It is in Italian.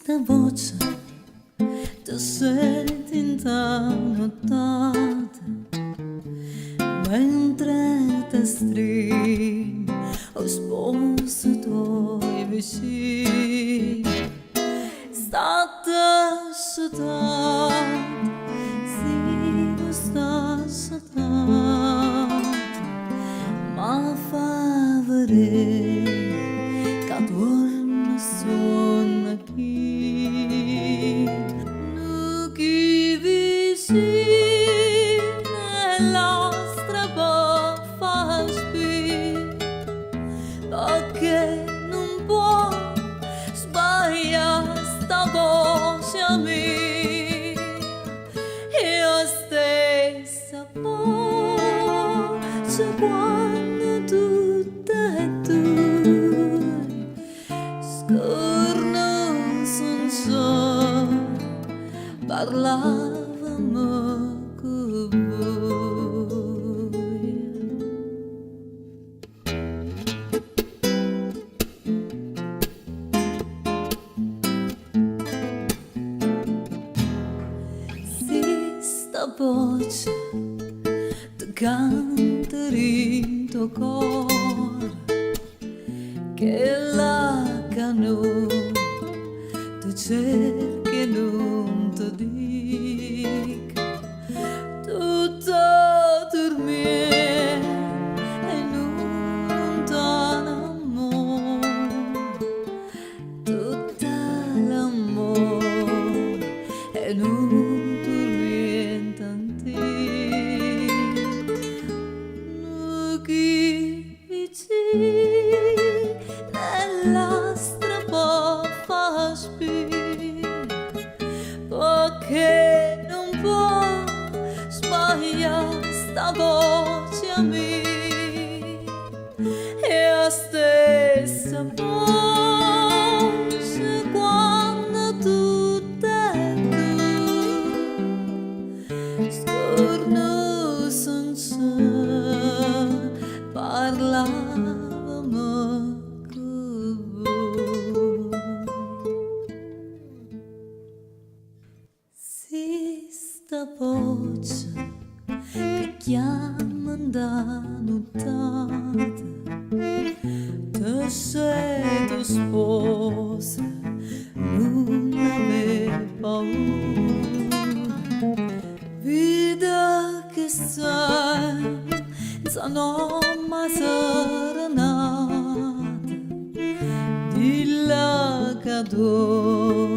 sta voce ti senti intanotata mentre ti stringi o sposo i tuoi vicini. State asciugando, sì, non sta asciugando, ma fa vedere che dorme suona qui. Nu chi vicina la strada fa spir, perché non può sbagliare sta voce a me. Io stessa voce quando tutte e due scorno senza parlavamo con voi. Sì, sta voce ti canta in tuo cuore, che la canone tu cerchi e non ti dica, tutto dormire e non lontano amore, tutto l'amore e non tormenta in te. Nu chi vicino nella strada fa spir, perché non può sbagliare sta voce a me. E la stessa voce quando tutte e due scorno senza parlavamo con voi. Sì, sta voce che chiama da nottata, te sei tu sposa, non aveva paura, vita che sei senza nome serenata, di là che adoro